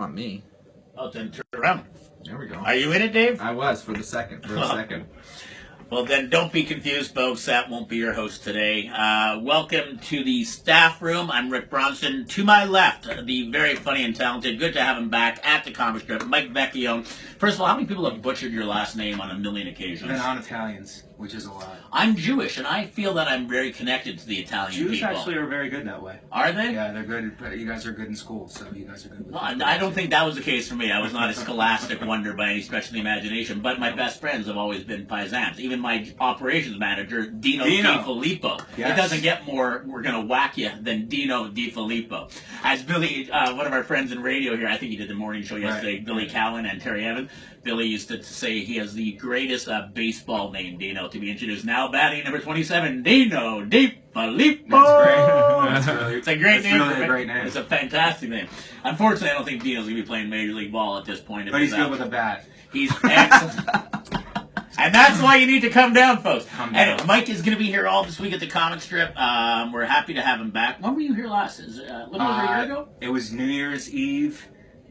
not me. Oh, then turn around. There we go. Are you in it, Dave? I was for a second. Well, then don't be confused, folks. That won't be your host today. Welcome to the staff room. I'm Rick Bronson. To my left, the very funny and talented, good to have him back at the comic strip, Mike Vecchione. First of all, how many people have butchered your last name on a million occasions? And non-Italians, which is a lot. I'm Jewish, and I feel that I'm very connected to the Italian Jews people. actually are very good that way. Are they? Yeah, they're good. You guys are good in school, so you guys are good with Well, I don't think that was the case for me. I was not a scholastic wonder by any stretch of the imagination, but my best friends have always been paisans. Even my operations manager, Dino Di Filippo. Yes. It doesn't get more, we're going to whack you, than Dino Di Filippo. As Billy, one of our friends in radio here, I think he did the morning show yesterday, right. Billy Cowan and Terry Evans. Billy used to say he has the greatest baseball name, Dino, to be introduced. Now batting number 27, Dino Di Filippo. That's great. It's a great name. Really a great name. It's a fantastic name. Unfortunately, I don't think Dino's going to be playing Major League Ball at this point. But he's good with a bat. He's excellent. And that's why you need to come down, folks. Down. And Mike is going to be here all this week at the comic strip. We're happy to have him back. When were you here last? Is it a little over a year ago? It was New Year's Eve.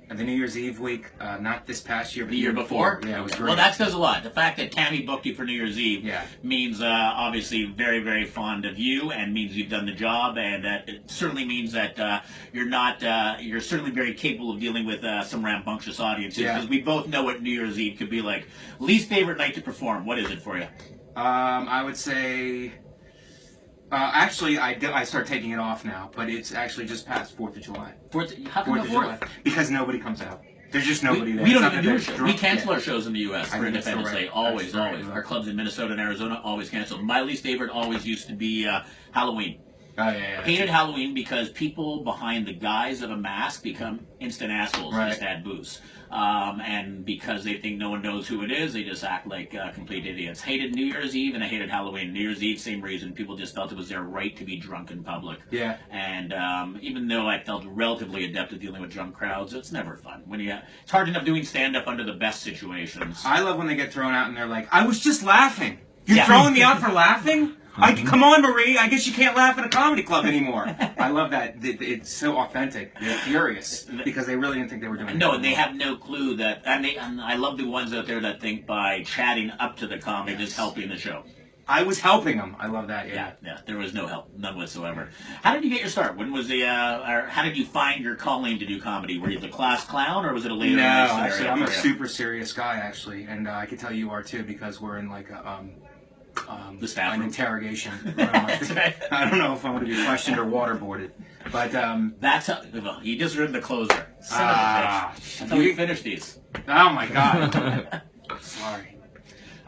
The New Year's Eve week, not this past year, but the year before? Yeah, it was great. Well, that says a lot. The fact that Tammy booked you for New Year's Eve means obviously very, very fond of you, and means you've done the job, and it certainly means that you're certainly very capable of dealing with some rambunctious audiences, because we both know what New Year's Eve could be like. Least favorite night to perform, what is it for you? I would say... actually, I start taking it off now, but it's actually just past 4th of July. How come 4th of July? Because nobody comes out. There's just nobody there. We don't even do a show. We cancel our shows in the U.S. for Independence Day. Always. Right. Our clubs in Minnesota and Arizona always cancel. My least favorite always used to be Halloween. Oh, yeah. Hated Halloween because people behind the guise of a mask become instant assholes and just add booze. And because they think no one knows who it is, they just act like complete idiots. Hated New Year's Eve and I hated Halloween. New Year's Eve, same reason. People just felt it was their right to be drunk in public. Yeah. And even though I felt relatively adept at dealing with drunk crowds, it's never fun. It's hard enough doing stand-up under the best situations. I love when they get thrown out and they're like, I was just laughing. You're throwing me out for laughing? Come on, Marie. I guess you can't laugh at a comedy club anymore. I love that. It's so authentic. They're furious because they really didn't think they were doing it. No, and they have no clue that. And I love the ones out there that think by chatting up to the comic is helping the show. I was helping them. I love that. Yeah. There was no help, none whatsoever. How did you get your start? When was or how did you find your calling to do comedy? Were you the class clown, or was it a later? No, actually, I'm a super serious guy, actually, and I can tell you are too because we're in like a. The staff an room. Interrogation. I don't know if I'm going to be questioned or waterboarded, but that's how. Well, you just ruined the closer. Son of a bitch. That's how we finish these. Oh my god. Sorry.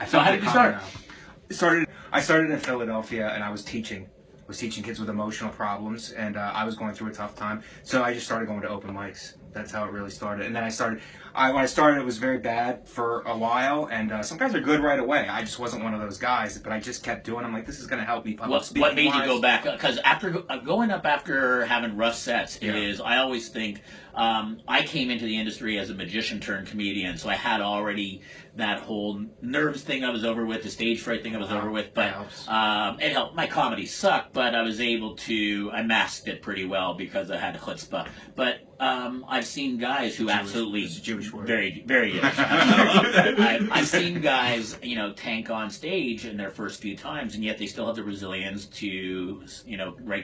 So how did you start? I started in Philadelphia, and I was teaching. Kids with emotional problems, and I was going through a tough time. So I just started going to open mics. That's how it really started. And then when I started, it was very bad for a while, and some guys are good right away. I just wasn't one of those guys, but I just kept doing it. I'm like, this is going to help me. What made you go back? Because after going up after having rough sets, I always think, I came into the industry as a magician turned comedian, so I had already that whole nerves thing I was over with, the stage fright thing I was over with, but it helped. My comedy sucked, but I was able to, I masked it pretty well because I had chutzpah. But I've seen guys who absolutely, it's a Jewish word. Very, very Yiddish. I've seen guys, tank on stage in their first few times, and yet they still have the resilience to,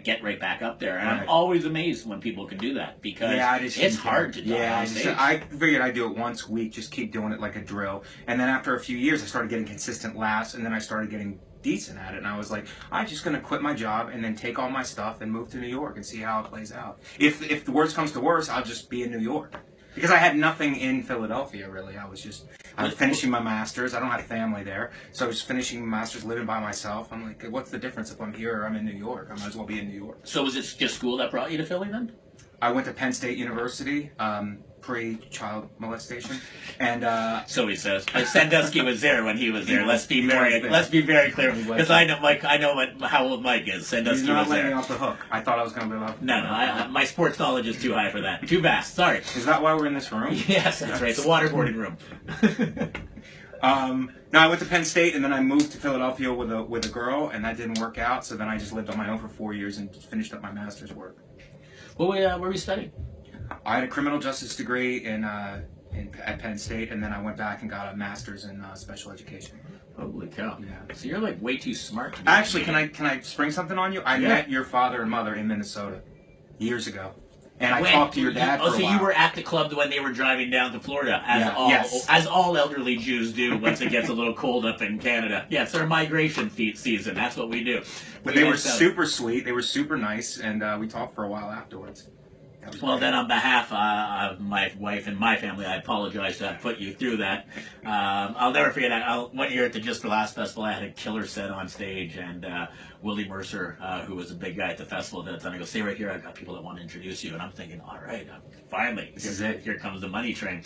get right back up there. And I'm always amazed when people can do that because it's hard to do on stage. I figured I'd do it once a week, just keep doing it like a drill. And then after a few years, I started getting consistent laughs, and then I started getting decent at it, and I was like, I'm just going to quit my job and then take all my stuff and move to New York and see how it plays out. If the worst comes to worst, I'll just be in New York. Because I had nothing in Philadelphia, really. I was finishing my master's. I don't have family there. So I was finishing my master's, living by myself. I'm like, what's the difference if I'm here or I'm in New York? I might as well be in New York. So was it just school that brought you to Philly then? I went to Penn State University, pre-child molestation, and so he says. Sandusky was there when he was there. Let's be very clear, because I know how old Mike is. Sandusky He's not was letting there. Me off the hook. I thought I was going to be off. No, my sports knowledge is too high for that. Too vast. Sorry. Is that why we're in this room? Yes, that's right. It's a waterboarding room. No, I went to Penn State, and then I moved to Philadelphia with a girl, and that didn't work out. So then I just lived on my own for 4 years and finished up my master's work. What were you studying? I had a criminal justice degree at Penn State, and then I went back and got a master's in special education. Holy cow! Yeah. So you're like way too smart. Actually, can I spring something on you? I met your father and mother in Minnesota years ago. And I talked to your dad for a while. So you were at the club when they were driving down to Florida, as all elderly Jews do once it gets a little cold up in Canada. Yeah, it's their migration season. That's what we do. But they were super sweet. They were super nice, and we talked for a while afterwards. Well, then on behalf of my wife and my family, I apologize to have put you through that. I'll never forget, one year at the Just for Laughs Festival, I had a killer set on stage, and Willie Mercer, who was a big guy at the festival at that time, I go, stay right here, I've got people that want to introduce you. And I'm thinking, all right, finally, this is it. Here comes the money train.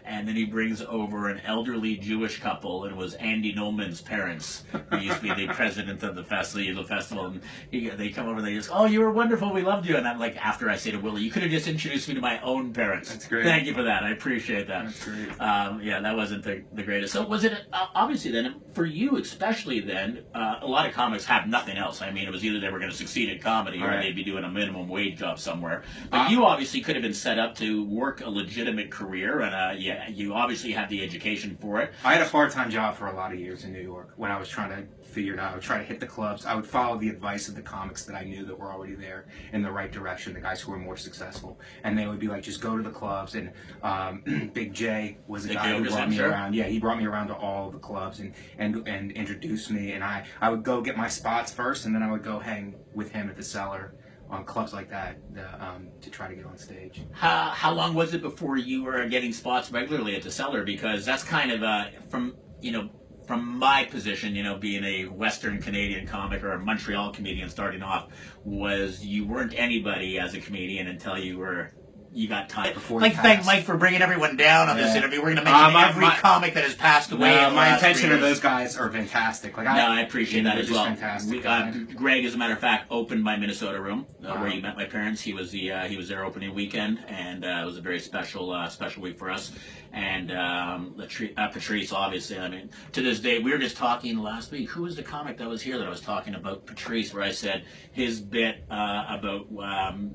And then he brings over an elderly Jewish couple, and it was Andy Nolman's parents, who used to be the president of the festival. And they come over and they just, oh, you were wonderful, we loved you. And I'm like, after I say to Willie, you could have just introduced me to my own parents. That's great. Thank you for that. I appreciate that. That's great. Yeah, that wasn't the greatest. So was it, obviously then, for you especially then, a lot of comics have nothing else. I mean, it was either they were going to succeed in comedy or they'd be doing a minimum wage job somewhere. But you obviously could have been set up to work a legitimate career, and you obviously had the education for it. I had a part-time job for a lot of years in New York when I was trying to figure it out. I would try to hit the clubs. I would follow the advice of the comics that I knew that were already there in the right direction, the guys who were more successful. And they would be like, just go to the clubs. And Big J was the guy who brought me around. Yeah, he brought me around to all the clubs and introduced me. And I would go get my spots first, and then I would go hang with him at the Cellar on clubs like that to try to get on stage. How long was it before you were getting spots regularly at the Cellar? Because that's kind of from my position, being a Western Canadian comic or a Montreal comedian starting off, was you weren't anybody as a comedian until you got time. Thank Mike for bringing everyone down on this interview. We're going to mention every comic that has passed away. My intention of those guys are fantastic. I appreciate that as well. Fantastic. Greg, as a matter of fact, opened my Minnesota room where you met my parents. He was there opening weekend, and it was a very special week for us. And Patrice, obviously, I mean, to this day, we were just talking last week. Who was the comic that was here that I was talking about? Patrice, where I said his bit about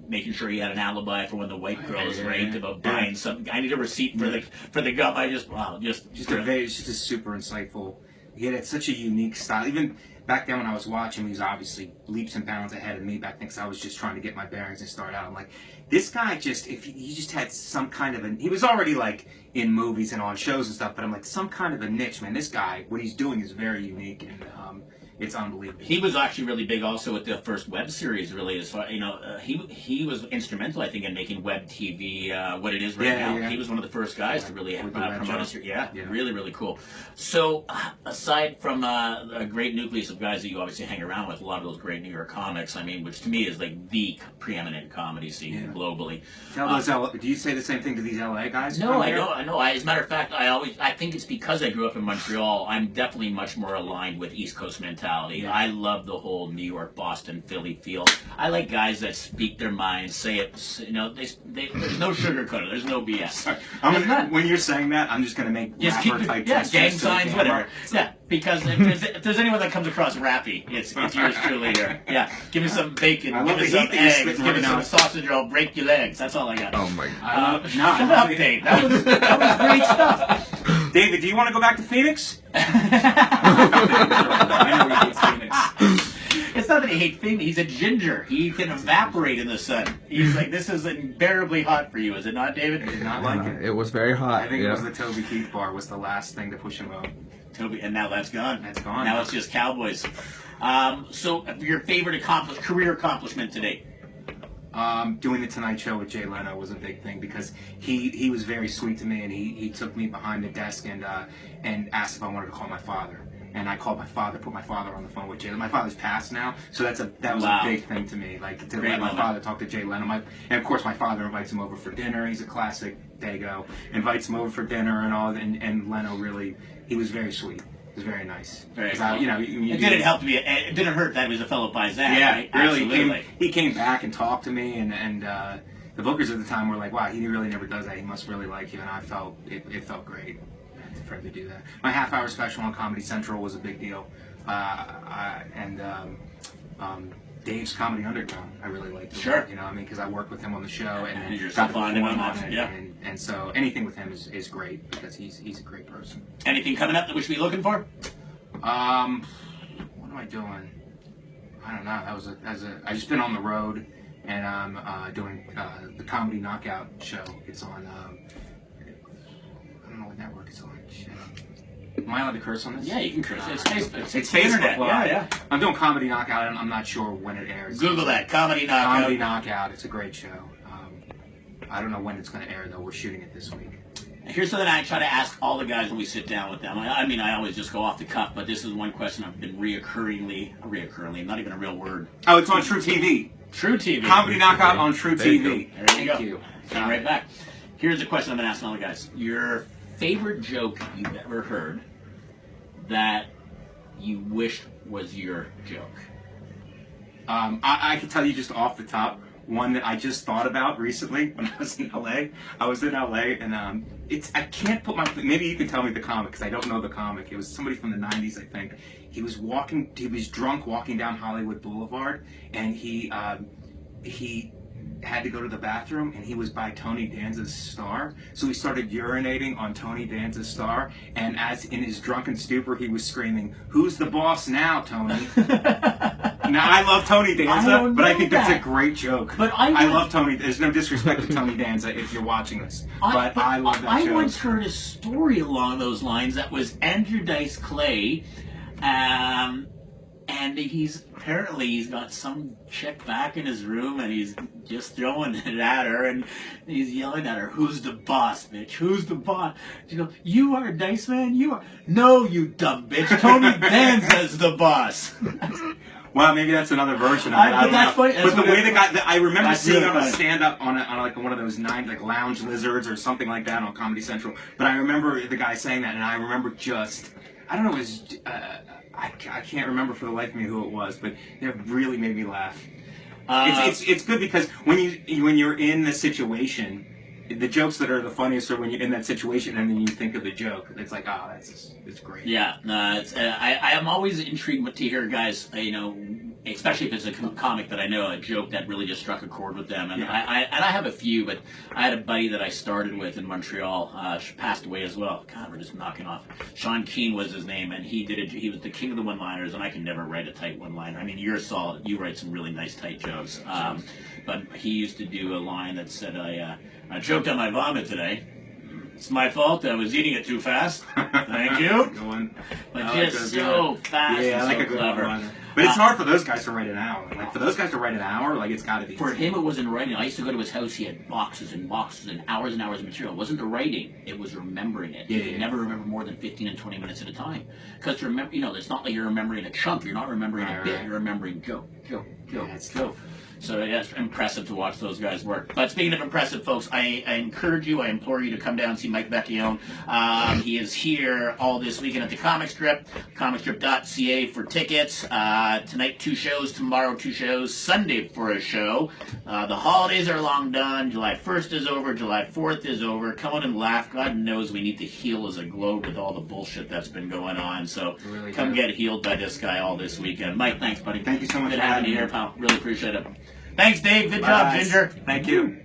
making sure he had an alibi for when the white girl is raped, about buying something. I need a receipt for the gum. Just a super insightful. He had such a unique style. Even back then when I was watching, he was obviously leaps and bounds ahead of me back then because I was just trying to get my bearings and start out. I'm like, this guy he just had some kind of he was already like in movies and on shows and stuff, but I'm like, some kind of a niche, man. This guy, what he's doing is very unique, and it's unbelievable. He was actually really big also with the first web series, really, as far, he was instrumental, I think, in making web TV what it is right now. Yeah. He was one of the first guys to really promote it. Yeah, really, really cool. So, aside from a great nucleus of guys that you obviously hang around with, a lot of those great New York comics, I mean, which to me is like the preeminent comedy scene globally. Do you say the same thing to these LA guys? No, I know. As a matter of fact, I think it's because I grew up in Montreal, I'm definitely much more aligned with East Coast mentality. Yeah. I love the whole New York, Boston, Philly feel. I like guys that speak their mind, say it. There's no sugarcoat. There's no BS. When you're saying that, I'm just going to make rapper type gestures. Gang signs, whatever. Yeah, because if there's anyone that comes across rappy, it's yours truly here. Yeah, give me some bacon, give me some eggs, give me some sausage roll, break your legs. That's all I got. Oh my God. Shut up, Dave. That was great stuff. David, do you want to go back to Phoenix? I know he hates Phoenix. It's not that he hates Phoenix. He's a ginger. He can evaporate in the sun. He's like, this is unbearably hot for you, is it not, David? I did not like it. It was very hot. I think it was the Toby Keith bar was the last thing to push him out. Toby, and now that's gone. That's gone. Now it's just Cowboys. So, your favorite career accomplishment today? Doing the Tonight Show with Jay Leno was a big thing because he was very sweet to me, and he took me behind the desk and asked if I wanted to call my father. And I called my father, put my father on the phone with Jay. My father's passed now, so that was a big thing to me. Like to let my father talk to Jay Leno. And of course, my father invites him over for dinner. He's a classic Dago. Invites him over for dinner and all. And Leno he was very sweet. It was very nice. Very cool. It didn't help to be. It didn't hurt that he was a fellow Paisan. Yeah, right? really. He came back and talked to me, and the bookers at the time were like, "Wow, he really never does that. He must really like you." And I felt it felt great for him to do that. My half-hour special on Comedy Central was a big deal, Dave's Comedy Underground. I really like. Sure. You know, I mean, because I worked with him on the show, and you're got so to fond of perform him, on it, yeah. and so anything with him is great because he's a great person. Anything coming up that we should be looking for? What am I doing? I don't know. That was I just been on the road, and I'm doing the Comedy Knockout show. It's on. I don't know what network it's on. Shit. Am I allowed to curse on this? Yeah, you can curse. It's Facebook. It's Facebook. Internet. Well, Yeah. I'm doing Comedy Knockout, and I'm not sure when it airs. Google that, Comedy Knockout. Comedy Knockout. It's a great show. I don't know when it's going to air, though. We're shooting it this week. Here's something I try to ask all the guys when we sit down with them. I mean, I always just go off the cuff, but this is one question I've been reoccurringly, not even a real word. Oh, it's on True TV. True TV. Comedy Knockout on True TV. There you go. Thank you. Come right back. Here's a question I've been asking all the guys. Your favorite joke you've ever heard that you wished was your joke? I can tell you just off the top, one that I just thought about recently when I was in LA. I was in LA, and I can't put maybe you can tell me the comic because I don't know the comic. It was somebody from the 90s, I think. He was drunk walking down Hollywood Boulevard, and he had to go to the bathroom, and he was by Tony Danza's star, so he started urinating on Tony Danza's star, and as in his drunken stupor he was screaming, "Who's the boss now, Tony?" Now, I love Tony Danza, but I think that's a great joke. But I love Tony. There's no disrespect to Tony Danza if you're watching this, but I love that joke. I once heard a story along those lines that was Andrew Dice Clay, and he's got some chick back in his room, and he's just throwing it at her, and he's yelling at her, "Who's the boss, bitch? Who's the boss?" She goes, "You are, Dice Man, you are." "No, you dumb bitch. Tony Danza's the boss." Well, maybe that's another version of it. I don't know. Funny. But the way the guy, I remember seeing him stand up on like one of those lounge lizards or something like that on Comedy Central. But I remember the guy saying that, and I remember I don't know, it was, I can't remember for the life of me who it was, but it really made me laugh. It's good because when you're in the situation, the jokes that are the funniest are when you're in that situation and then you think of the joke. It's like, oh, it's great. Yeah, I am always intrigued to hear guys, especially if it's a comic that I know, a joke that really just struck a chord with them. And I have a few, but I had a buddy that I started with in Montreal, passed away as well. God, we're just knocking off. Sean Keane was his name, and he was the king of the one-liners, and I can never write a tight one-liner. I mean, you're solid. You write some really nice tight jokes. But he used to do a line that said, I choked on my vomit today. It's my fault. I was eating it too fast. Thank you. Good one. But just so fast and so clever. But it's hard for those guys to write an hour. Like, for those guys to write an hour, like, it's got to be. For him, it wasn't writing. I used to go to his house. He had boxes and boxes and hours of material. It wasn't the writing. It was remembering it. You could never remember more than 15 and 20 minutes at a time. Because, it's not like you're remembering a chunk. You're not remembering a bit. You're remembering joke. So yeah, it's impressive to watch those guys work. But speaking of impressive, folks, I encourage you, I implore you to come down and see Mike Vecchione. He is here all this weekend at the Comic Strip, comicstrip.ca for tickets. Tonight 2 shows, tomorrow 2 shows, Sunday for a show. The holidays are long done. July 1st is over, July 4th is over. Come on and laugh. God knows we need to heal as a globe with all the bullshit that's been going on. So really come get healed by this guy all this weekend. Mike, thanks, buddy. Thank you so much for having me here, pal. Really appreciate it. Thanks, Dave. Good job, Ginger. Thank you.